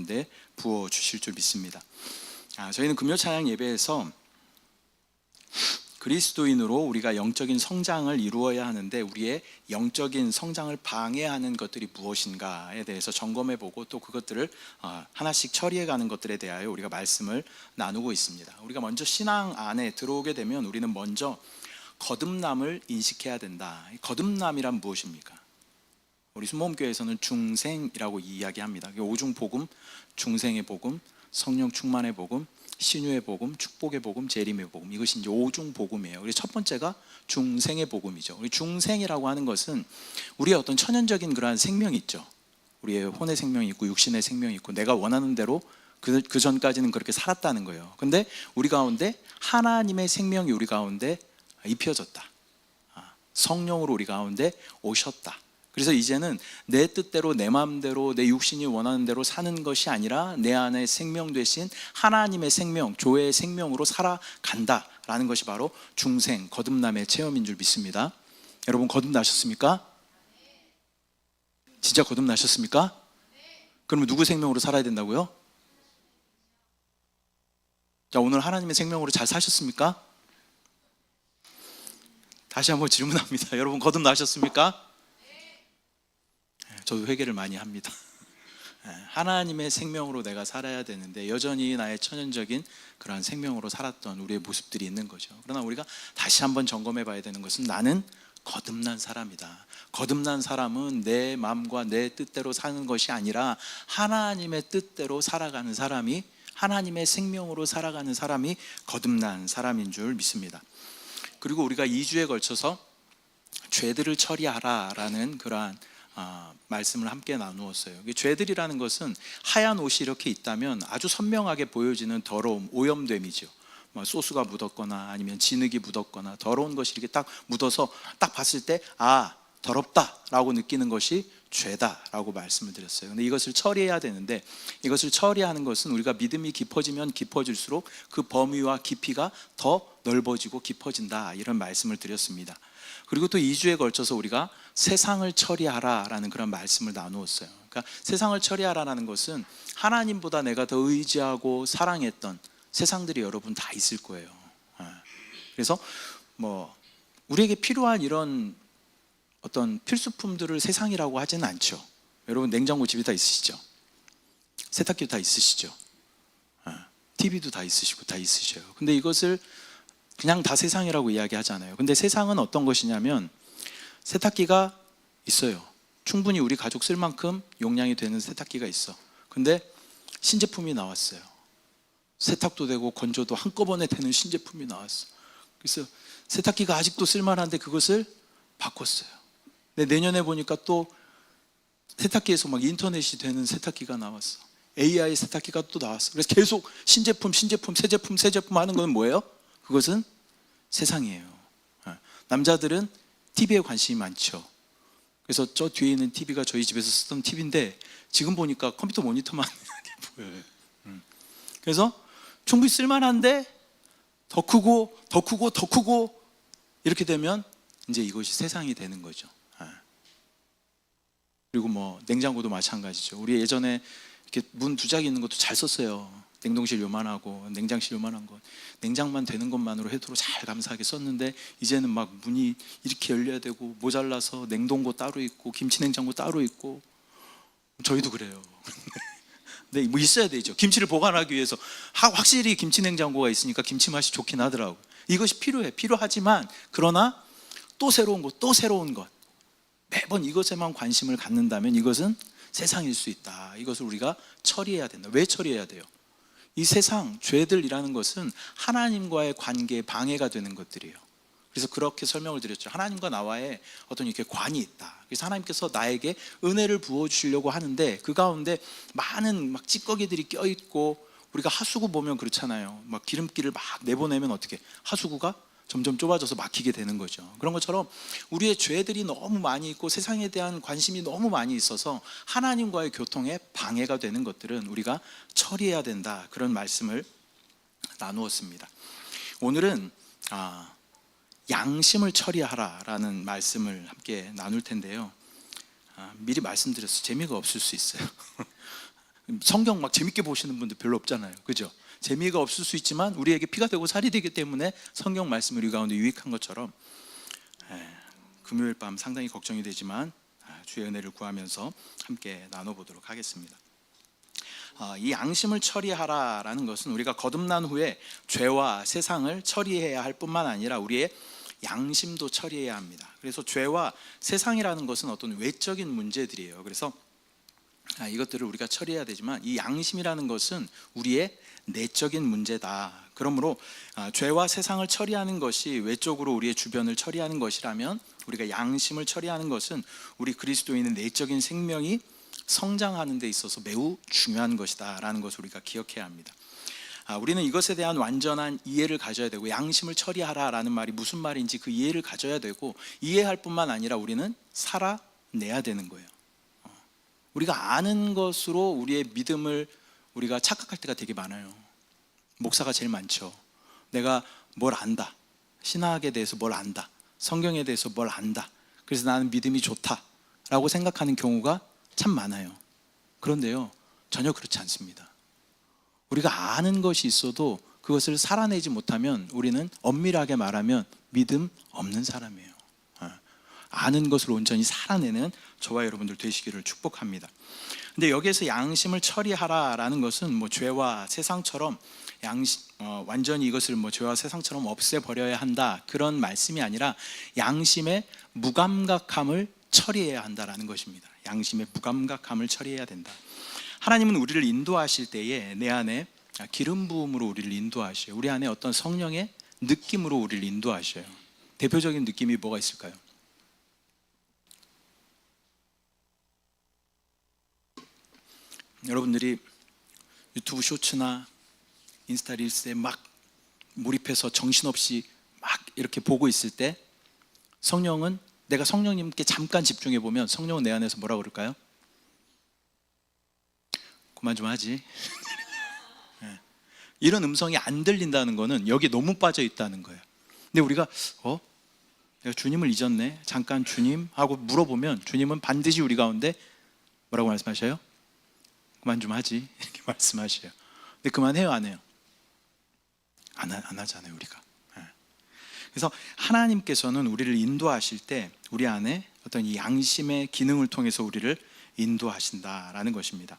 가운데 부어 주실 줄 믿습니다. 저희는 금요 찬양 예배에서 그리스도인으로 우리가 영적인 성장을 이루어야 하는데 우리의 영적인 성장을 방해하는 것들이 무엇인가에 대해서 점검해보고 또 그것들을 하나씩 처리해가는 것들에 대하여 우리가 말씀을 나누고 있습니다. 우리가 먼저 신앙 안에 들어오게 되면 우리는 먼저 거듭남을 인식해야 된다. 거듭남이란 무엇입니까? 우리 순복음교회에서는 중생이라고 이야기합니다. 오중복음, 중생의 복음, 성령 충만의 복음, 신유의 복음, 축복의 복음, 재림의 복음, 이것이 이제 오중복음이에요. 그래서 첫 번째가 중생의 복음이죠. 우리 중생이라고 하는 것은 우리의 어떤 천연적인 그러한 생명이 있죠. 우리의 혼의 생명이 있고 육신의 생명이 있고 내가 원하는 대로 그 전까지는 그렇게 살았다는 거예요. 근데 우리 가운데 하나님의 생명이 우리 가운데 입혀졌다. 성령으로 우리 가운데 오셨다. 그래서 이제는 내 뜻대로 내 마음대로 내 육신이 원하는 대로 사는 것이 아니라 내 안에 생명 되신 하나님의 생명, 조의 생명으로 살아간다라는 것이 바로 중생, 거듭남의 체험인 줄 믿습니다. 여러분 거듭나셨습니까? 진짜 거듭나셨습니까? 그러면 누구 생명으로 살아야 된다고요? 자, 오늘 하나님의 생명으로 잘 사셨습니까? 다시 한번 질문합니다. 여러분 거듭나셨습니까? 저도 회개를 많이 합니다. 하나님의 생명으로 내가 살아야 되는데 여전히 나의 천연적인 그러한 생명으로 살았던 우리의 모습들이 있는 거죠. 그러나 우리가 다시 한번 점검해 봐야 되는 것은 나는 거듭난 사람이다. 거듭난 사람은 내 마음과 내 뜻대로 사는 것이 아니라 하나님의 뜻대로 살아가는 사람이, 하나님의 생명으로 살아가는 사람이 거듭난 사람인 줄 믿습니다. 그리고 우리가 2주에 걸쳐서 죄들을 처리하라라는 그러한 말씀을 함께 나누었어요. 죄들이라는 것은 하얀 옷이 이렇게 있다면 아주 선명하게 보여지는 더러움, 오염됨이죠. 소스가 묻었거나 아니면 진흙이 묻었거나 더러운 것이 이렇게 딱 묻어서 딱 봤을 때 더럽다라고 느끼는 것이 죄다라고 말씀을 드렸어요. 근데 이것을 처리해야 되는데 이것을 처리하는 것은 우리가 믿음이 깊어지면 깊어질수록 그 범위와 깊이가 더 넓어지고 깊어진다, 이런 말씀을 드렸습니다. 그리고 또 2주에 걸쳐서 우리가 세상을 처리하라라는 그런 말씀을 나누었어요. 그러니까 세상을 처리하라는 것은 하나님보다 내가 더 의지하고 사랑했던 세상들이 여러분 다 있을 거예요. 그래서 우리에게 필요한 이런 어떤 필수품들을 세상이라고 하지는 않죠. 여러분 냉장고 집에 다 있으시죠? 세탁기도 다 있으시죠? TV도 다 있으시고 다 있으셔요. 근데 이것을 그냥 다 세상이라고 이야기하잖아요. 근데 세상은 어떤 것이냐면 세탁기가 있어요. 충분히 우리 가족 쓸 만큼 용량이 되는 세탁기가 있어. 근데 신제품이 나왔어요. 세탁도 되고 건조도 한꺼번에 되는 신제품이 나왔어. 그래서 세탁기가 아직도 쓸만한데 그것을 바꿨어요. 근데 내년에 보니까 또 세탁기에서 막 인터넷이 되는 세탁기가 나왔어. AI 세탁기가 또 나왔어. 그래서 계속 신제품, 새 제품 하는 건 뭐예요? 그것은 세상이에요. 남자들은 TV에 관심이 많죠. 그래서 저 뒤에 있는 TV가 저희 집에서 쓰던 TV인데 지금 보니까 컴퓨터 모니터만 보여요. 그래서 충분히 쓸만한데 더 크고 이렇게 되면 이제 이것이 세상이 되는 거죠. 그리고 냉장고도 마찬가지죠. 우리 예전에 이렇게 문 두 짝이 있는 것도 잘 썼어요. 냉동실 요만하고 냉장실 요만한 것, 냉장만 되는 것만으로 해도로 잘 감사하게 썼는데 이제는 막 문이 이렇게 열려야 되고 모자라서 냉동고 따로 있고 김치냉장고 따로 있고, 저희도 그래요. 근데 있어야 되죠. 김치를 보관하기 위해서 확실히 김치냉장고가 있으니까 김치 맛이 좋긴 하더라고요. 이것이 필요하지만 그러나 또 새로운 것 매번 이것에만 관심을 갖는다면 이것은 세상일 수 있다. 이것을 우리가 처리해야 된다. 왜 처리해야 돼요? 이 세상 죄들이라는 것은 하나님과의 관계에 방해가 되는 것들이에요. 그래서 그렇게 설명을 드렸죠. 하나님과 나와의 어떤 이렇게 관이 있다. 그래서 하나님께서 나에게 은혜를 부어주시려고 하는데 그 가운데 많은 막 찌꺼기들이 껴있고, 우리가 하수구 보면 그렇잖아요. 막 기름기를 막 내보내면 어떻게 하수구가 점점 좁아져서 막히게 되는 거죠. 그런 것처럼 우리의 죄들이 너무 많이 있고 세상에 대한 관심이 너무 많이 있어서 하나님과의 교통에 방해가 되는 것들은 우리가 처리해야 된다, 그런 말씀을 나누었습니다. 오늘은 양심을 처리하라라는 말씀을 함께 나눌 텐데요. 미리 말씀드렸어요. 재미가 없을 수 있어요. 성경 막 재밌게 보시는 분들 별로 없잖아요, 그죠? 재미가 없을 수 있지만 우리에게 피가 되고 살이 되기 때문에 성경 말씀이 우리 가운데 유익한 것처럼, 금요일 밤 상당히 걱정이 되지만 주의 은혜를 구하면서 함께 나눠보도록 하겠습니다. 이 양심을 처리하라라는 것은 우리가 거듭난 후에 죄와 세상을 처리해야 할 뿐만 아니라 우리의 양심도 처리해야 합니다. 그래서 죄와 세상이라는 것은 어떤 외적인 문제들이에요. 그래서 이것들을 우리가 처리해야 되지만 이 양심이라는 것은 우리의 내적인 문제다. 그러므로 죄와 세상을 처리하는 것이 외적으로 우리의 주변을 처리하는 것이라면, 우리가 양심을 처리하는 것은 우리 그리스도인의 내적인 생명이 성장하는 데 있어서 매우 중요한 것이다 라는 것을 우리가 기억해야 합니다. 우리는 이것에 대한 완전한 이해를 가져야 되고, 양심을 처리하라 라는 말이 무슨 말인지 그 이해를 가져야 되고, 이해할 뿐만 아니라 우리는 살아내야 되는 거예요. 우리가 아는 것으로 우리의 믿음을 우리가 착각할 때가 되게 많아요. 목사가 제일 많죠. 내가 뭘 안다, 신학에 대해서 뭘 안다, 성경에 대해서 뭘 안다, 그래서 나는 믿음이 좋다라고 생각하는 경우가 참 많아요. 그런데요, 전혀 그렇지 않습니다. 우리가 아는 것이 있어도 그것을 살아내지 못하면 우리는 엄밀하게 말하면 믿음 없는 사람이에요. 아는 것을 온전히 살아내는 저와 여러분들 되시기를 축복합니다. 근데 여기에서 양심을 처리하라라는 것은 죄와 세상처럼 완전히 이것을 죄와 세상처럼 없애버려야 한다, 그런 말씀이 아니라 양심의 무감각함을 처리해야 한다라는 것입니다. 양심의 무감각함을 처리해야 된다. 하나님은 우리를 인도하실 때에 내 안에 기름 부음으로 우리를 인도하셔요. 우리 안에 어떤 성령의 느낌으로 우리를 인도하셔요. 대표적인 느낌이 뭐가 있을까요? 여러분들이 유튜브 쇼츠나 인스타 릴스에 막 몰입해서 정신없이 막 이렇게 보고 있을 때, 성령은, 내가 성령님께 잠깐 집중해 보면 성령은 내 안에서 뭐라고 그럴까요? 그만 좀 하지. 이런 음성이 안 들린다는 거는 여기 너무 빠져 있다는 거예요. 근데 우리가 내가 주님을 잊었네, 잠깐 주님 하고 물어보면 주님은 반드시 우리 가운데 뭐라고 말씀하셔요? 그만 좀 하지, 이렇게 말씀하셔요. 근데 그만해요, 안 해요? 안 하잖아요, 우리가. 그래서 하나님께서는 우리를 인도하실 때 우리 안에 어떤 이 양심의 기능을 통해서 우리를 인도하신다라는 것입니다.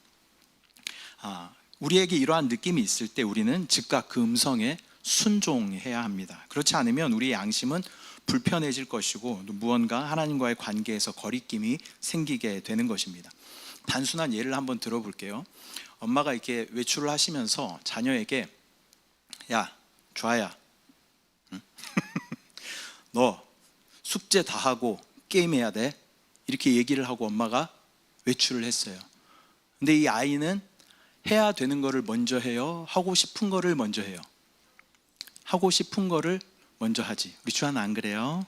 우리에게 이러한 느낌이 있을 때 우리는 즉각 그 음성에 순종해야 합니다. 그렇지 않으면 우리의 양심은 불편해질 것이고, 무언가 하나님과의 관계에서 거리낌이 생기게 되는 것입니다. 단순한 예를 한번 들어볼게요. 엄마가 이렇게 외출을 하시면서 자녀에게, 야, 좌야, 너 숙제 다 하고 게임해야 돼, 이렇게 얘기를 하고 엄마가 외출을 했어요. 근데 이 아이는 해야 되는 거를 먼저 해요, 하고 싶은 거를 먼저 해요? 하고 싶은 거를 먼저 하지. 우리 주하는 안 그래요?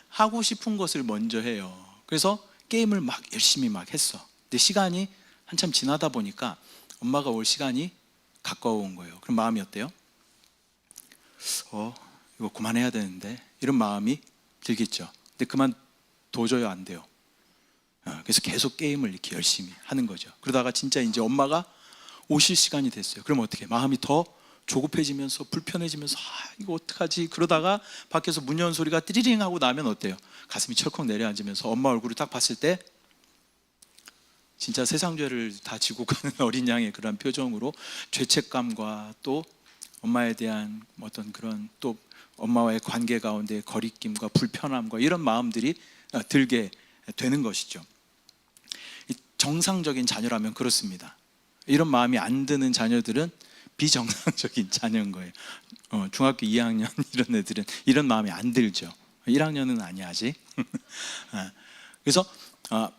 하고 싶은 것을 먼저 해요. 그래서 게임을 막 열심히 막 했어. 근데 시간이 한참 지나다 보니까 엄마가 올 시간이 가까워온 거예요. 그럼 마음이 어때요? 이거 그만해야 되는데, 이런 마음이 들겠죠. 근데 그만 도저히 안 돼요. 그래서 계속 게임을 이렇게 열심히 하는 거죠. 그러다가 진짜 이제 엄마가 오실 시간이 됐어요. 그럼 어떻게? 마음이 더 조급해지면서 불편해지면서 이거 어떡하지? 그러다가 밖에서 문 여는 소리가 띠리링 하고 나면 어때요? 가슴이 철컥 내려앉으면서 엄마 얼굴을 딱 봤을 때 진짜 세상 죄를 다 지고 가는 어린 양의 그런 표정으로 죄책감과 또 엄마에 대한 어떤 그런, 또 엄마와의 관계 가운데 거리낌과 불편함과 이런 마음들이 들게 되는 것이죠. 정상적인 자녀라면 그렇습니다. 이런 마음이 안 드는 자녀들은 비정상적인 자녀인 거예요. 중학교 2학년 이런 애들은 이런 마음이 안 들죠. 1학년은 아니야 아직. 그래서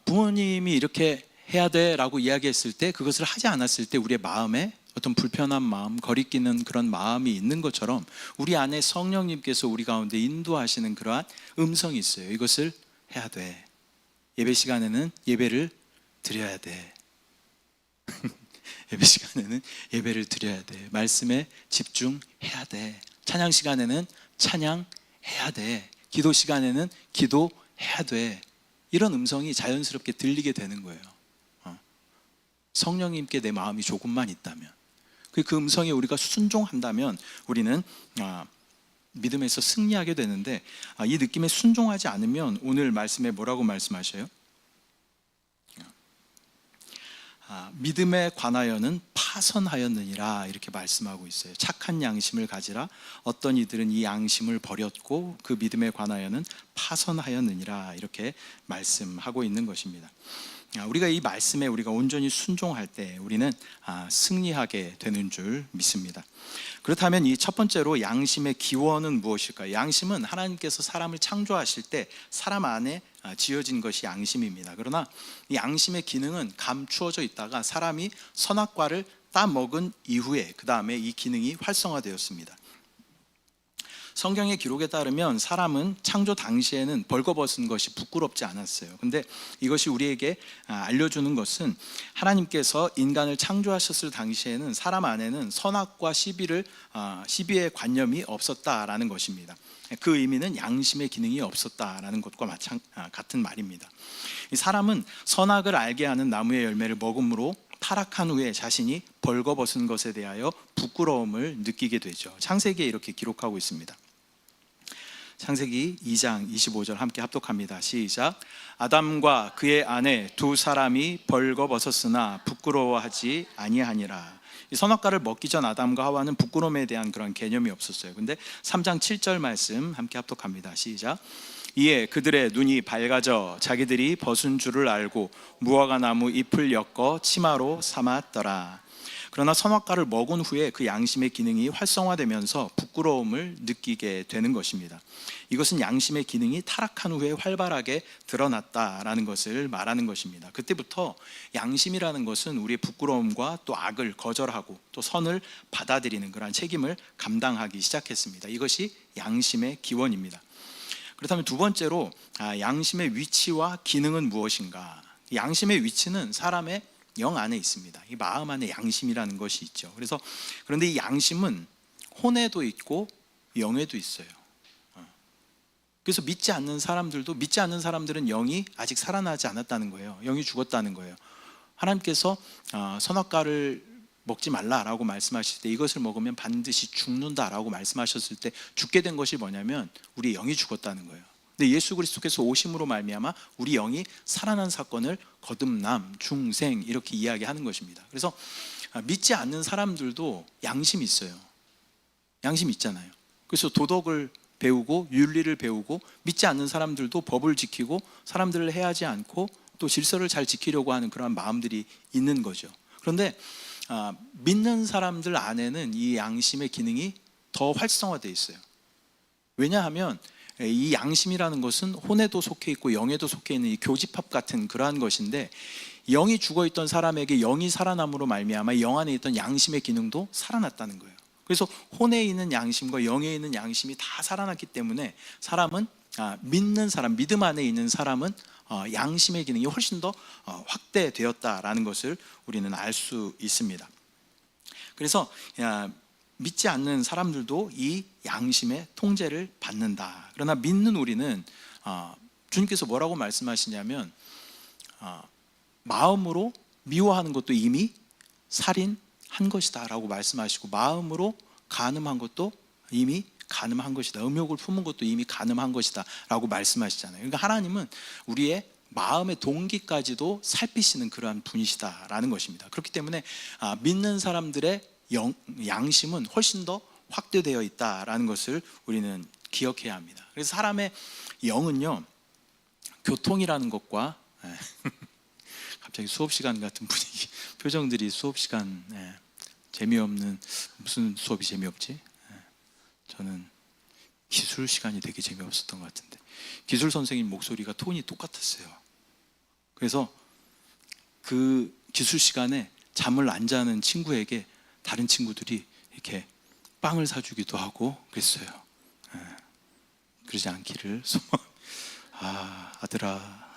부모님이 이렇게 해야 돼 라고 이야기했을 때, 그것을 하지 않았을 때 우리의 마음에 어떤 불편한 마음, 거리끼는 그런 마음이 있는 것처럼 우리 안에 성령님께서 우리 가운데 인도하시는 그러한 음성이 있어요. 이것을 해야 돼. 예배 시간에는 예배를 드려야 돼. 예배 시간에는 예배를 드려야 돼. 말씀에 집중해야 돼. 찬양 시간에는 찬양해야 돼. 기도 시간에는 기도해야 돼. 이런 음성이 자연스럽게 들리게 되는 거예요. 성령님께 내 마음이 조금만 있다면, 그 음성에 우리가 순종한다면 우리는 믿음에서 승리하게 되는데, 이 느낌에 순종하지 않으면 오늘 말씀에 뭐라고 말씀하셔요? 믿음에 관하여는 파선하였느니라 이렇게 말씀하고 있어요. 착한 양심을 가지라. 어떤 이들은 이 양심을 버렸고 그 믿음에 관하여는 파선하였느니라 이렇게 말씀하고 있는 것입니다. 우리가 이 말씀에 우리가 온전히 순종할 때 우리는 승리하게 되는 줄 믿습니다. 그렇다면 이 첫 번째로 양심의 기원은 무엇일까요? 양심은 하나님께서 사람을 창조하실 때 사람 안에 지어진 것이 양심입니다. 그러나 이 양심의 기능은 감추어져 있다가 사람이 선악과를 따먹은 이후에 그 다음에 이 기능이 활성화되었습니다. 성경의 기록에 따르면 사람은 창조 당시에는 벌거벗은 것이 부끄럽지 않았어요. 근데 이것이 우리에게 알려주는 것은 하나님께서 인간을 창조하셨을 당시에는 사람 안에는 선악과 시비의 관념이 없었다라는 것입니다. 그 의미는 양심의 기능이 없었다라는 것과 같은 말입니다. 이 사람은 선악을 알게 하는 나무의 열매를 먹음으로 타락한 후에 자신이 벌거벗은 것에 대하여 부끄러움을 느끼게 되죠. 창세기에 이렇게 기록하고 있습니다. 창세기 2장 25절 함께 합독합니다. 시작. 아담과 그의 아내 두 사람이 벌거벗었으나 부끄러워하지 아니하니라. 이 선악과를 먹기 전 아담과 하와는 부끄러움에 대한 그런 개념이 없었어요. 근데 3장 7절 말씀 함께 합독합니다. 시작. 이에 그들의 눈이 밝아져 자기들이 벗은 줄을 알고 무화과 나무 잎을 엮어 치마로 삼았더라. 그러나 선악과를 먹은 후에 그 양심의 기능이 활성화되면서 부끄러움을 느끼게 되는 것입니다. 이것은 양심의 기능이 타락한 후에 활발하게 드러났다라는 것을 말하는 것입니다. 그때부터 양심이라는 것은 우리의 부끄러움과 또 악을 거절하고 또 선을 받아들이는 그러한 책임을 감당하기 시작했습니다. 이것이 양심의 기원입니다. 그렇다면 두 번째로 양심의 위치와 기능은 무엇인가? 양심의 위치는 사람의 영 안에 있습니다. 이 마음 안에 양심이라는 것이 있죠. 그런데 이 양심은 혼에도 있고 영에도 있어요. 그래서 믿지 않는 사람들은 영이 아직 살아나지 않았다는 거예요. 영이 죽었다는 거예요. 하나님께서 선악과를 먹지 말라라고 말씀하실 때 이것을 먹으면 반드시 죽는다라고 말씀하셨을 때 죽게 된 것이 뭐냐면 우리 영이 죽었다는 거예요. 근데 예수 그리스도께서 오심으로 말미암아 우리 영이 살아난 사건을 거듭남, 중생 이렇게 이야기하는 것입니다. 그래서 믿지 않는 사람들도 양심이 있어요. 양심이 있잖아요. 그래서 도덕을 배우고 윤리를 배우고 믿지 않는 사람들도 법을 지키고 사람들을 해하지 않고 또 질서를 잘 지키려고 하는 그런 마음들이 있는 거죠. 그런데 믿는 사람들 안에는 이 양심의 기능이 더 활성화되어 있어요. 왜냐하면 이 양심이라는 것은 혼에도 속해 있고 영에도 속해 있는 이 교집합 같은 그러한 것인데 영이 죽어있던 사람에게 영이 살아남으로 말미암아 영 안에 있던 양심의 기능도 살아났다는 거예요. 그래서 혼에 있는 양심과 영에 있는 양심이 다 살아났기 때문에 사람은 믿는 사람, 믿음 안에 있는 사람은 양심의 기능이 훨씬 더 확대되었다라는 것을 우리는 알 수 있습니다. 그래서 믿지 않는 사람들도 이 양심의 통제를 받는다. 그러나 믿는 우리는 주님께서 뭐라고 말씀하시냐면 마음으로 미워하는 것도 이미 살인한 것이다 라고 말씀하시고 마음으로 간음한 것도 이미 간음한 것이다. 음욕을 품은 것도 이미 간음한 것이다 라고 말씀하시잖아요. 그러니까 하나님은 우리의 마음의 동기까지도 살피시는 그러한 분이시다라는 것입니다. 그렇기 때문에 믿는 사람들의 양심은 훨씬 더 확대되어 있다라는 것을 우리는 기억해야 합니다. 그래서 사람의 영은요, 교통이라는 것과 갑자기 수업 시간 같은 분위기, 표정들이 수업 시간 재미없는, 무슨 수업이 재미없지? 저는 기술 시간이 되게 재미없었던 것 같은데 기술 선생님 목소리가 톤이 똑같았어요. 그래서 그 기술 시간에 잠을 안 자는 친구에게 다른 친구들이 이렇게 빵을 사주기도 하고 그랬어요. 그러지 않기를 소망. 아들아.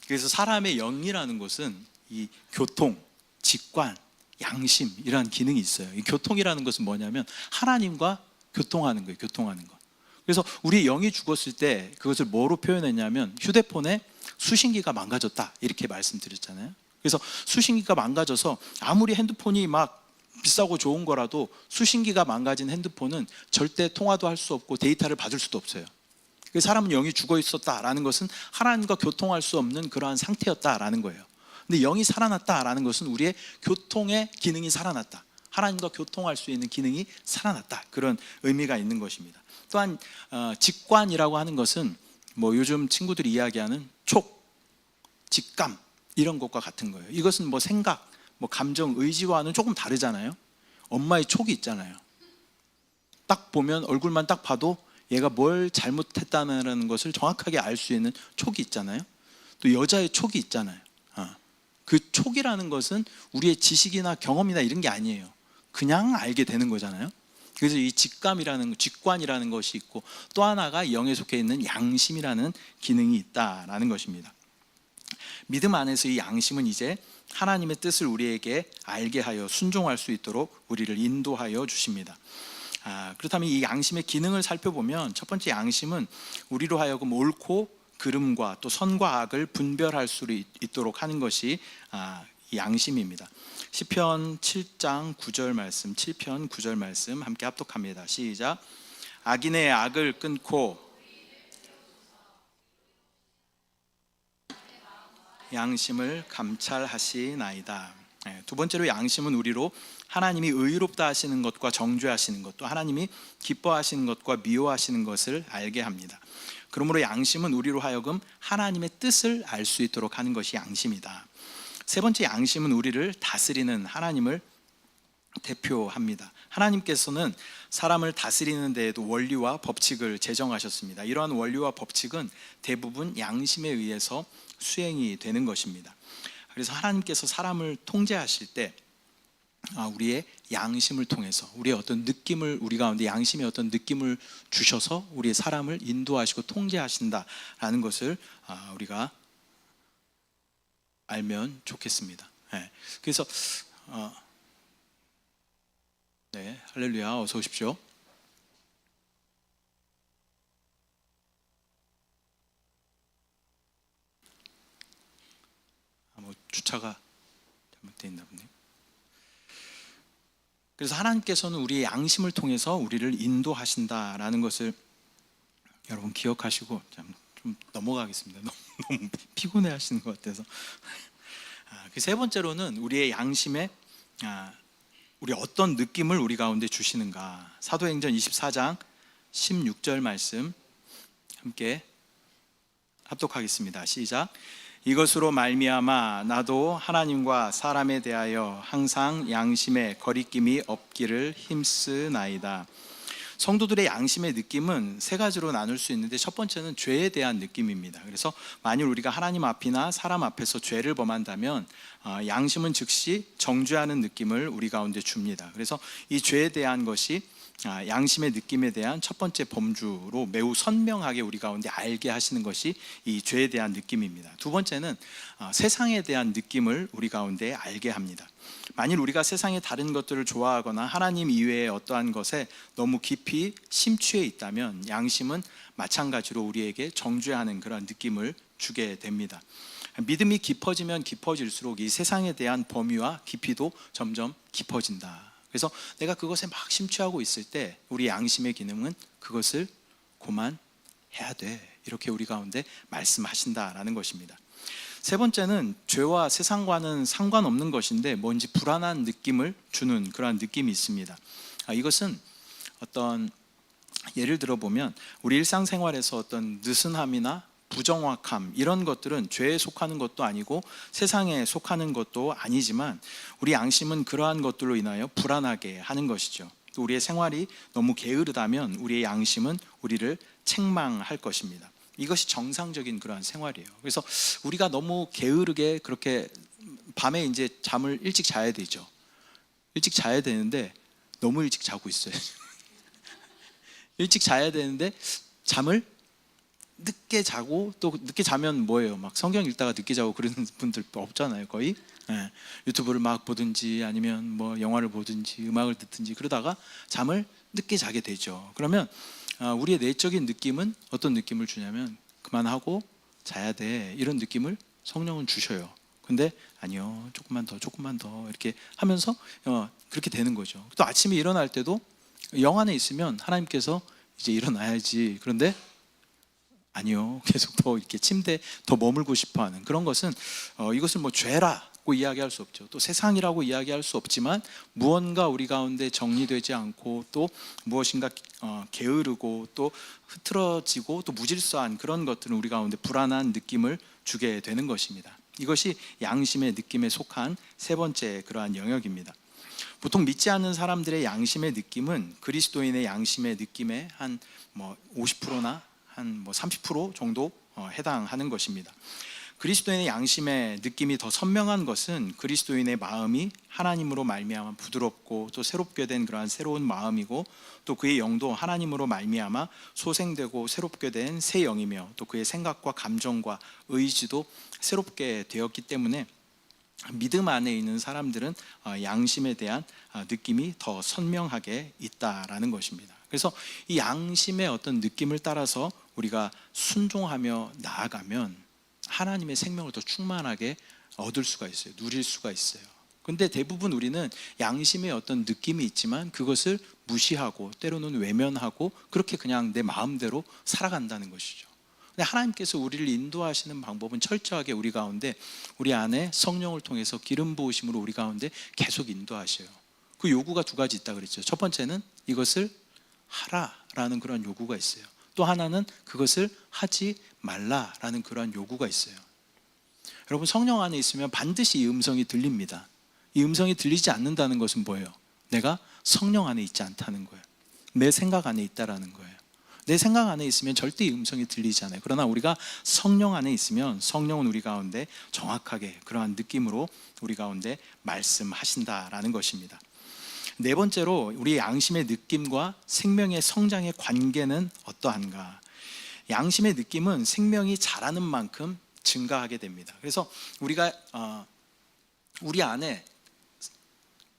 그래서 사람의 영이라는 것은 이 교통, 직관, 양심 이라는 기능이 있어요. 이 교통이라는 것은 뭐냐면 하나님과 교통하는 거예요. 교통하는 것. 그래서 우리 영이 죽었을 때 그것을 뭐로 표현했냐면 휴대폰에 수신기가 망가졌다 이렇게 말씀드렸잖아요. 그래서 수신기가 망가져서 아무리 핸드폰이 막 비싸고 좋은 거라도 수신기가 망가진 핸드폰은 절대 통화도 할 수 없고 데이터를 받을 수도 없어요. 사람은 영이 죽어 있었다라는 것은 하나님과 교통할 수 없는 그러한 상태였다라는 거예요. 근데 영이 살아났다라는 것은 우리의 교통의 기능이 살아났다, 하나님과 교통할 수 있는 기능이 살아났다, 그런 의미가 있는 것입니다. 또한 직관이라고 하는 것은 뭐 요즘 친구들이 이야기하는 촉, 직감 이런 것과 같은 거예요. 이것은 뭐 생각, 뭐 감정, 의지와는 조금 다르잖아요. 엄마의 촉이 있잖아요. 딱 보면 얼굴만 딱 봐도 얘가 뭘 잘못했다는 것을 정확하게 알 수 있는 촉이 있잖아요. 또 여자의 촉이 있잖아요. 그 촉이라는 것은 우리의 지식이나 경험이나 이런 게 아니에요. 그냥 알게 되는 거잖아요. 그래서 이 직관이라는 것이 있고, 또 하나가 영에 속해 있는 양심이라는 기능이 있다라는 것입니다. 믿음 안에서 이 양심은 이제 하나님의 뜻을 우리에게 알게 하여 순종할 수 있도록 우리를 인도하여 주십니다. 그렇다면 이 양심의 기능을 살펴보면, 첫 번째 양심은 우리로 하여금 옳고 그름과 또 선과 악을 분별할 수 있도록 하는 것이 이 양심입니다. 시편 7장 9절 말씀, 7편 9절 말씀 함께 합독합니다. 시작. 악인의 악을 끊고 양심을 감찰하시나이다. 두 번째로 양심은 우리로 하나님이 의롭다 하시는 것과 정죄하시는 것, 또 하나님이 기뻐하시는 것과 미워하시는 것을 알게 합니다. 그러므로 양심은 우리로 하여금 하나님의 뜻을 알 수 있도록 하는 것이 양심이다. 세 번째, 양심은 우리를 다스리는 하나님을 대표합니다. 하나님께서는 사람을 다스리는 데에도 원리와 법칙을 제정하셨습니다. 이러한 원리와 법칙은 대부분 양심에 의해서 수행이 되는 것입니다. 그래서 하나님께서 사람을 통제하실 때 우리의 양심을 통해서 우리의 어떤 느낌을, 우리 가운데 양심의 어떤 느낌을 주셔서 우리의 사람을 인도하시고 통제하신다라는 것을 우리가 알면 좋겠습니다. 그래서 네, 할렐루야, 어서 오십시오. 뭐 주차가 잘못되어 있나 보네요. 그래서 하나님께서는 우리의 양심을 통해서 우리를 인도하신다라는 것을 여러분 기억하시고, 좀 넘어가겠습니다. 너무 피곤해 하시는 것 같아서. 그 세 번째로는 우리의 양심에 우리 어떤 느낌을 우리 가운데 주시는가. 사도행전 24장 16절 말씀 함께 합독하겠습니다. 시작. 이것으로 말미암아 나도 하나님과 사람에 대하여 항상 양심의 거리낌이 없기를 힘쓰나이다. 성도들의 양심의 느낌은 세 가지로 나눌 수 있는데, 첫 번째는 죄에 대한 느낌입니다. 그래서 만일 우리가 하나님 앞이나 사람 앞에서 죄를 범한다면 양심은 즉시 정죄하는 느낌을 우리 가운데 줍니다. 그래서 이 죄에 대한 것이 양심의 느낌에 대한 첫 번째 범주로 매우 선명하게 우리 가운데 알게 하시는 것이 이 죄에 대한 느낌입니다. 두 번째는 세상에 대한 느낌을 우리 가운데 알게 합니다. 만일 우리가 세상의 다른 것들을 좋아하거나 하나님 이외의 어떠한 것에 너무 깊이 심취해 있다면 양심은 마찬가지로 우리에게 정죄하는 그런 느낌을 주게 됩니다. 믿음이 깊어지면 깊어질수록 이 세상에 대한 범위와 깊이도 점점 깊어진다. 그래서 내가 그것에 막 심취하고 있을 때 우리 양심의 기능은 그것을 그만해야 돼, 이렇게 우리 가운데 말씀하신다라는 것입니다. 세 번째는 죄와 세상과는 상관없는 것인데 뭔지 불안한 느낌을 주는 그러한 느낌이 있습니다. 이것은 어떤 예를 들어 보면 우리 일상생활에서 어떤 느슨함이나 부정확함, 이런 것들은 죄에 속하는 것도 아니고 세상에 속하는 것도 아니지만 우리 양심은 그러한 것들로 인하여 불안하게 하는 것이죠. 또 우리의 생활이 너무 게으르다면 우리의 양심은 우리를 책망할 것입니다. 이것이 정상적인 그러한 생활이에요. 그래서 우리가 너무 게으르게 그렇게 밤에 이제 잠을 일찍 자야 되죠. 일찍 자야 되는데 너무 일찍 자고 있어요. 일찍 자야 되는데 잠을 늦게 자고, 또 늦게 자면 뭐예요? 막 성경 읽다가 늦게 자고 그러는 분들 없잖아요, 거의. 유튜브를 막 보든지 아니면 뭐 영화를 보든지 음악을 듣든지 그러다가 잠을 늦게 자게 되죠. 그러면 우리의 내적인 느낌은 어떤 느낌을 주냐면 그만하고 자야 돼, 이런 느낌을 성령은 주셔요. 근데 아니요, 조금만 더 이렇게 하면서 그렇게 되는 거죠. 또 아침에 일어날 때도 영 안에 있으면 하나님께서 이제 일어나야지, 그런데 아니요, 계속 더 이렇게 침대에 더 머물고 싶어하는 그런 것은 이것을 뭐 죄라고 이야기할 수 없죠. 또 세상이라고 이야기할 수 없지만 무언가 우리 가운데 정리되지 않고 또 무엇인가 게으르고 또 흐트러지고 또 무질서한 그런 것들은 우리 가운데 불안한 느낌을 주게 되는 것입니다. 이것이 양심의 느낌에 속한 세 번째 그러한 영역입니다. 보통 믿지 않는 사람들의 양심의 느낌은 그리스도인의 양심의 느낌의 한 50%나 한 30% 정도 해당하는 것입니다. 그리스도인의 양심의 느낌이 더 선명한 것은 그리스도인의 마음이 하나님으로 말미암아 부드럽고 또 새롭게 된 그러한 새로운 마음이고, 또 그의 영도 하나님으로 말미암아 소생되고 새롭게 된 새 영이며, 또 그의 생각과 감정과 의지도 새롭게 되었기 때문에 믿음 안에 있는 사람들은 양심에 대한 느낌이 더 선명하게 있다라는 것입니다. 그래서 이 양심의 어떤 느낌을 따라서 우리가 순종하며 나아가면 하나님의 생명을 더 충만하게 얻을 수가 있어요. 누릴 수가 있어요. 근데 대부분 우리는 양심의 어떤 느낌이 있지만 그것을 무시하고 때로는 외면하고 그렇게 그냥 내 마음대로 살아간다는 것이죠. 근데 하나님께서 우리를 인도하시는 방법은 철저하게 우리 가운데, 우리 안에 성령을 통해서 기름 부으심으로 우리 가운데 계속 인도하셔요. 그 요구가 두 가지 있다 그랬죠. 첫 번째는 이것을 하라라는 그런 요구가 있어요. 또 하나는 그것을 하지 말라라는 그런 요구가 있어요. 여러분, 성령 안에 있으면 반드시 이 음성이 들립니다. 이 음성이 들리지 않는다는 것은 뭐예요? 내가 성령 안에 있지 않다는 거예요. 내 생각 안에 있다라는 거예요. 내 생각 안에 있으면 절대 이 음성이 들리지 않아요. 그러나 우리가 성령 안에 있으면 성령은 우리 가운데 정확하게 그러한 느낌으로 우리 가운데 말씀하신다라는 것입니다. 네 번째로 우리 양심의 느낌과 생명의 성장의 관계는 어떠한가? 양심의 느낌은 생명이 자라는 만큼 증가하게 됩니다. 그래서 우리가 우리 안에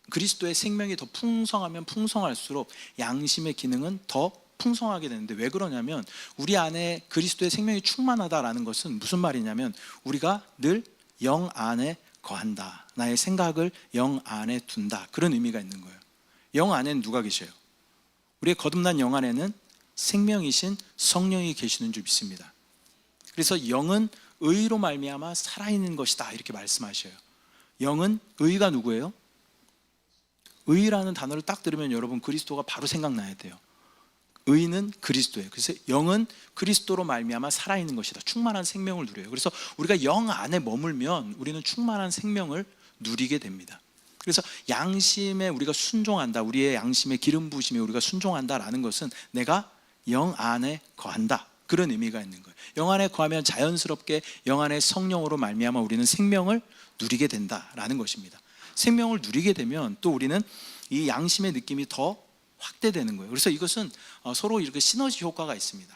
그리스도의 생명이 더 풍성하면 풍성할수록 양심의 기능은 더 풍성하게 되는데, 왜 그러냐면 우리 안에 그리스도의 생명이 충만하다라는 것은 무슨 말이냐면 우리가 늘 영 안에 거한다, 나의 생각을 영 안에 둔다, 그런 의미가 있는 거예요. 영 안에는 누가 계셔요? 우리의 거듭난 영 안에는 생명이신 성령이 계시는 줄 믿습니다. 그래서 영은 의로 말미암아 살아있는 것이다, 이렇게 말씀하셔요. 영은, 의가 누구예요? 의라는 단어를 딱 들으면 여러분 그리스도가 바로 생각나야 돼요. 의는 그리스도예요. 그래서 영은 그리스도로 말미암아 살아있는 것이다, 충만한 생명을 누려요. 그래서 우리가 영 안에 머물면 우리는 충만한 생명을 누리게 됩니다. 그래서 양심에 우리가 순종한다, 우리의 양심의 기름 부으심에 우리가 순종한다라는 것은 내가 영 안에 거한다, 그런 의미가 있는 거예요. 영 안에 거하면 자연스럽게 영 안의 성령으로 말미암아 우리는 생명을 누리게 된다라는 것입니다. 생명을 누리게 되면 또 우리는 이 양심의 느낌이 더 확대되는 거예요. 그래서 이것은 서로 이렇게 시너지 효과가 있습니다.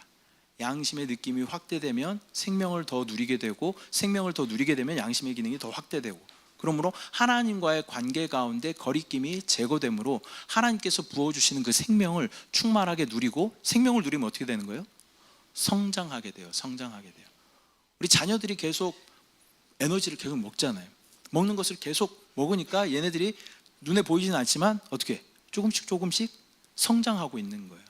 양심의 느낌이 확대되면 생명을 더 누리게 되고, 생명을 더 누리게 되면 양심의 기능이 더 확대되고, 그러므로 하나님과의 관계 가운데 거리낌이 제거되므로 하나님께서 부어주시는 그 생명을 충만하게 누리고, 생명을 누리면 어떻게 되는 거예요? 성장하게 돼요. 성장하게 돼요. 우리 자녀들이 계속 에너지를 계속 먹잖아요. 먹는 것을 계속 먹으니까 얘네들이 눈에 보이지는 않지만 어떻게 조금씩 성장하고 있는 거예요.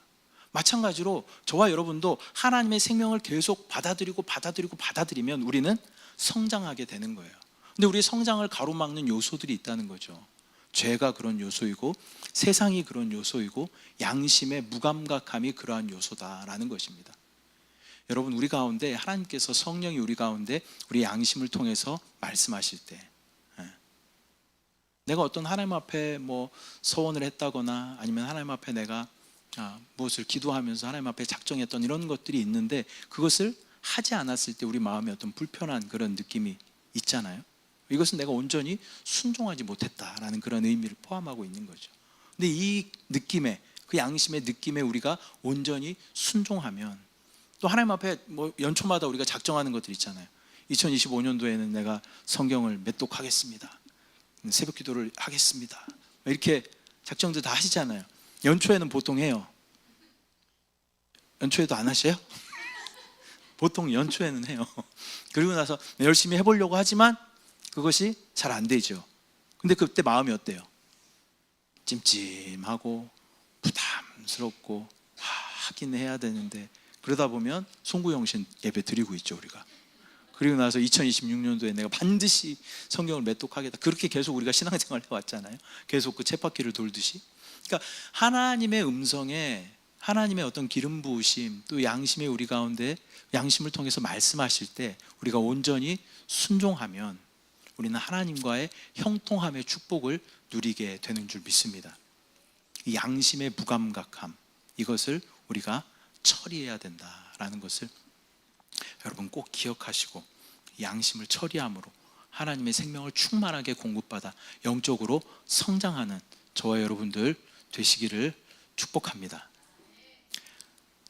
마찬가지로 저와 여러분도 하나님의 생명을 계속 받아들이면 우리는 성장하게 되는 거예요. 근데 우리의 성장을 가로막는 요소들이 있다는 거죠. 죄가 그런 요소이고, 세상이 그런 요소이고, 양심의 무감각함이 그러한 요소다라는 것입니다. 여러분, 우리 가운데 하나님께서, 성령이 우리 가운데 우리 양심을 통해서 말씀하실 때, 내가 어떤 하나님 앞에 서원을 했다거나 아니면 하나님 앞에 내가 무엇을 기도하면서 하나님 앞에 작정했던 이런 것들이 있는데, 그것을 하지 않았을 때 우리 마음에 어떤 불편한 그런 느낌이 있잖아요. 이것은 내가 온전히 순종하지 못했다라는 그런 의미를 포함하고 있는 거죠. 근데 이 느낌에, 그 양심의 느낌에 우리가 온전히 순종하면, 또 하나님 앞에 연초마다 우리가 작정하는 것들 있잖아요. 2025년도에는 내가 성경을 맺독하겠습니다, 새벽 기도를 하겠습니다, 이렇게 작정들 다 하시잖아요. 연초에는 보통 해요. 연초에도 안 하셔요? 보통 연초에는 해요. 그리고 나서 열심히 해보려고 하지만 그것이 잘 안 되죠. 근데 그때 마음이 어때요? 찜찜하고 부담스럽고 하긴 해야 되는데, 그러다 보면 송구영신 예배 드리고 있죠 우리가. 그리고 나서 2026년도에 내가 반드시 성경을 매독하겠다, 그렇게 계속 우리가 신앙생활을 해왔잖아요. 계속 그 쳇바퀴를 돌듯이. 그러니까 하나님의 음성에, 하나님의 어떤 기름 부으심, 또 양심의 우리 가운데 양심을 통해서 말씀하실 때 우리가 온전히 순종하면 우리는 하나님과의 형통함의 축복을 누리게 되는 줄 믿습니다. 이 양심의 무감각함, 이것을 우리가 처리해야 된다라는 것을 여러분 꼭 기억하시고, 양심을 처리함으로 하나님의 생명을 충만하게 공급받아 영적으로 성장하는 저와 여러분들 되시기를 축복합니다.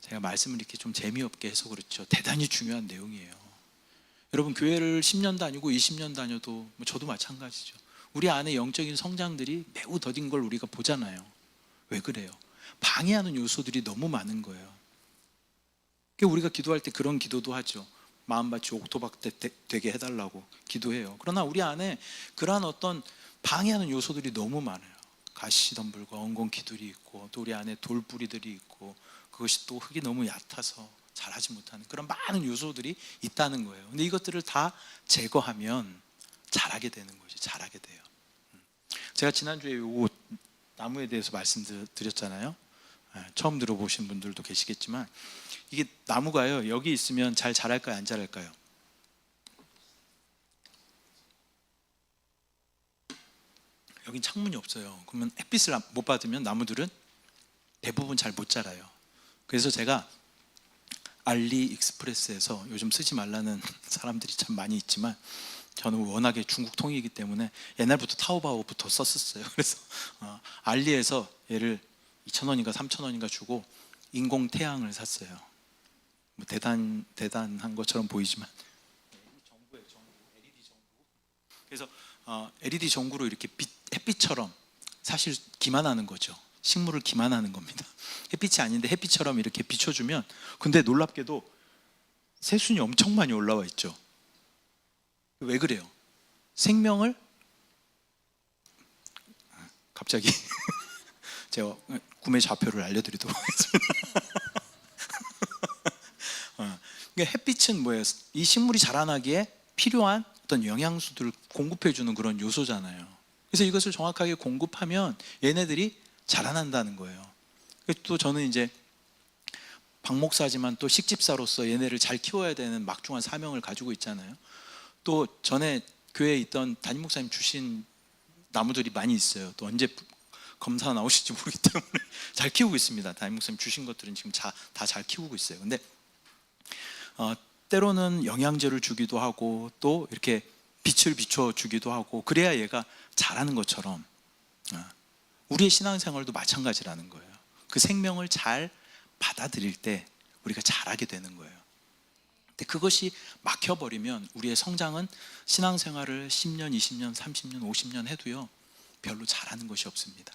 제가 말씀을 이렇게 좀 재미없게 해서 그렇죠. 대단히 중요한 내용이에요. 여러분 교회를 10년 다니고 20년 다녀도 저도 마찬가지죠. 우리 안에 영적인 성장들이 매우 더딘 걸 우리가 보잖아요. 왜 그래요? 방해하는 요소들이 너무 많은 거예요. 우리가 기도할 때 그런 기도도 하죠. 마음밭이 옥토박 되게 해달라고 기도해요. 그러나 우리 안에 그러한 어떤 방해하는 요소들이 너무 많아요. 가시덤불과 엉겅 기둥이 있고, 또 우리 안에 돌뿌리들이 있고, 그것이 또 흙이 너무 얕아서 잘하지 못하는 그런 많은 요소들이 있다는 거예요. 근데 이것들을 다 제거하면 잘하게 되는 거죠. 잘하게 돼요. 제가 지난주에 요 나무에 대해서 말씀드렸잖아요. 처음 들어보신 분들도 계시겠지만, 이게 나무가요, 여기 있으면 잘 자랄까요, 안 자랄까요? 여긴 창문이 없어요. 그러면 햇빛을 못 받으면 나무들은 대부분 잘 못 자라요. 그래서 제가 알리익스프레스에서, 요즘 쓰지 말라는 사람들이 참 많이 있지만 저는 워낙에 중국 통이기 때문에 옛날부터 타오바오부터 썼었어요. 그래서 알리에서 얘를 2,000원인가 3,000원인가 주고 인공 태양을 샀어요. 뭐 대단한 것처럼 보이지만 전구예요, 전구. LED 전구. 그래서 LED 전구로 이렇게 햇빛처럼, 사실 기만하는 거죠. 식물을 기만하는 겁니다. 햇빛이 아닌데 햇빛처럼 이렇게 비춰주면, 근데 놀랍게도 새순이 엄청 많이 올라와 있죠. 왜 그래요? 생명을, 갑자기 제가 구매 좌표를 알려드리도록 하겠습니다. 그러니까 햇빛은 뭐예요? 이 식물이 자라나기에 필요한 어떤 영양소들을 공급해주는 그런 요소잖아요. 그래서 이것을 정확하게 공급하면 얘네들이 자라난다는 거예요. 또 저는 이제 박 목사지만 또 식집사로서 얘네를 잘 키워야 되는 막중한 사명을 가지고 있잖아요. 또 전에 교회에 있던 담임 목사님 주신 나무들이 많이 있어요. 또 언제 검사 나오실지 모르기 때문에 잘 키우고 있습니다. 담임 목사님 주신 것들은 지금 다 잘 키우고 있어요. 근데 때로는 영양제를 주기도 하고, 또 이렇게 빛을 비춰주기도 하고, 그래야 얘가 자라는 것처럼 우리의 신앙생활도 마찬가지라는 거예요. 그 생명을 잘 받아들일 때 우리가 자라게 되는 거예요. 근데 그것이 막혀버리면 우리의 성장은 신앙생활을 10년, 20년, 30년, 50년 해도요 별로 자라는 것이 없습니다.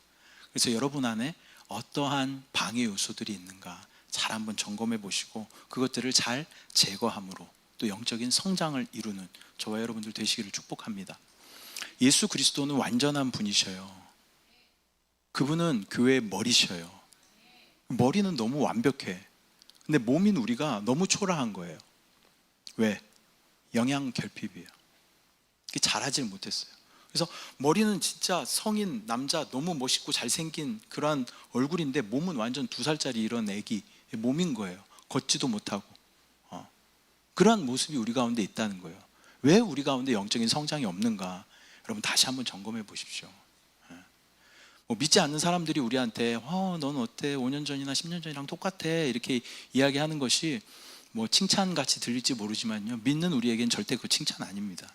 그래서 여러분 안에 어떠한 방해 요소들이 있는가 잘 한번 점검해 보시고, 그것들을 잘 제거함으로 또 영적인 성장을 이루는 저와 여러분들 되시기를 축복합니다. 예수 그리스도는 완전한 분이셔요. 그분은 교회의 머리셔요. 머리는 너무 완벽해. 근데 몸인 우리가 너무 초라한 거예요. 왜? 영양 결핍이에요. 자라질 못했어요. 그래서 머리는 진짜 성인 남자 너무 멋있고 잘생긴 그러한 얼굴인데, 몸은 완전 2살짜리 이런 애기 몸인 거예요. 걷지도 못하고 그러한 모습이 우리 가운데 있다는 거예요. 왜 우리 가운데 영적인 성장이 없는가? 여러분 다시 한번 점검해 보십시오. 믿지 않는 사람들이 우리한테 넌 어때? 5년 전이나 10년 전이랑 똑같아 이렇게 이야기하는 것이 뭐 칭찬같이 들릴지 모르지만요, 믿는 우리에겐 절대 그 칭찬 아닙니다.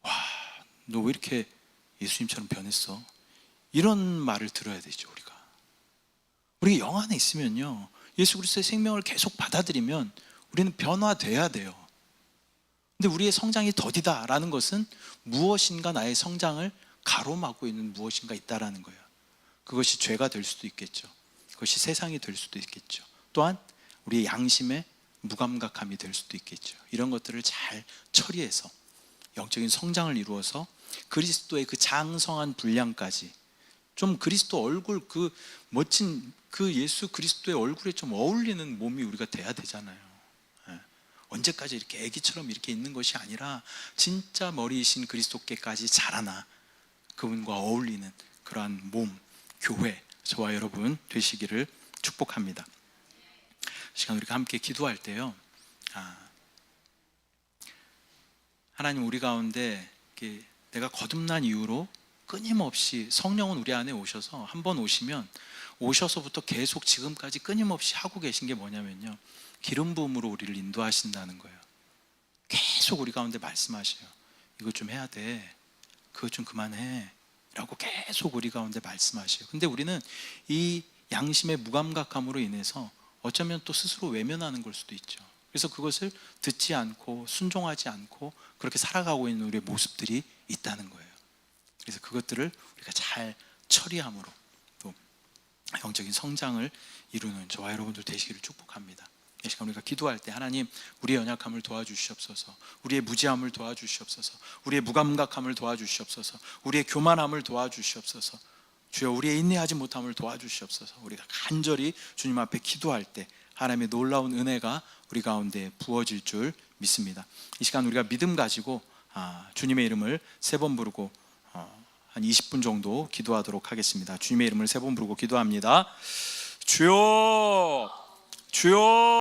와, 너 왜 이렇게 예수님처럼 변했어? 이런 말을 들어야 되죠. 우리가 영 안에 있으면요, 예수 그리스도의 생명을 계속 받아들이면 우리는 변화돼야 돼요. 근데 우리의 성장이 더디다라는 것은 무엇인가 나의 성장을 가로막고 있는 무엇인가 있다라는 거예요. 그것이 죄가 될 수도 있겠죠. 그것이 세상이 될 수도 있겠죠. 또한 우리의 양심의 무감각함이 될 수도 있겠죠. 이런 것들을 잘 처리해서 영적인 성장을 이루어서 그리스도의 그 장성한 분량까지, 좀 그리스도 얼굴, 그 멋진 그 예수 그리스도의 얼굴에 좀 어울리는 몸이 우리가 돼야 되잖아요. 예. 언제까지 이렇게 아기처럼 이렇게 있는 것이 아니라 진짜 머리이신 그리스도께까지 자라나 그분과 어울리는 그러한 몸, 교회, 저와 여러분 되시기를 축복합니다. 이 시간 우리가 함께 기도할 때요, 하나님, 우리 가운데 이렇게 내가 거듭난 이후로 끊임없이 성령은 우리 안에 오셔서 한 번 오시면 오셔서부터 계속 지금까지 끊임없이 하고 계신 게 뭐냐면요, 기름 부음으로 우리를 인도하신다는 거예요. 계속 우리 가운데 말씀하셔요. 이거 좀 해야 돼, 그거 좀 그만해 라고 계속 우리 가운데 말씀하셔요. 근데 우리는 이 양심의 무감각함으로 인해서 어쩌면 또 스스로 외면하는 걸 수도 있죠. 그래서 그것을 듣지 않고 순종하지 않고 그렇게 살아가고 있는 우리의 모습들이 있다는 거예요. 그래서 그것들을 우리가 잘 처리함으로 또 영적인 성장을 이루는 저와 여러분들 되시기를 축복합니다. 이 시간 우리가 기도할 때, 하나님, 우리의 연약함을 도와주시옵소서, 우리의 무지함을 도와주시옵소서, 우리의 무감각함을 도와주시옵소서, 우리의 교만함을 도와주시옵소서, 주여 우리의 인내하지 못함을 도와주시옵소서. 우리가 간절히 주님 앞에 기도할 때 하나님의 놀라운 은혜가 우리 가운데 부어질 줄 믿습니다. 이 시간 우리가 믿음 가지고 주님의 이름을 3번 부르고 한 20분 정도 기도하도록 하겠습니다. 주님의 이름을 3번 부르고 기도합니다. 주여, 주여.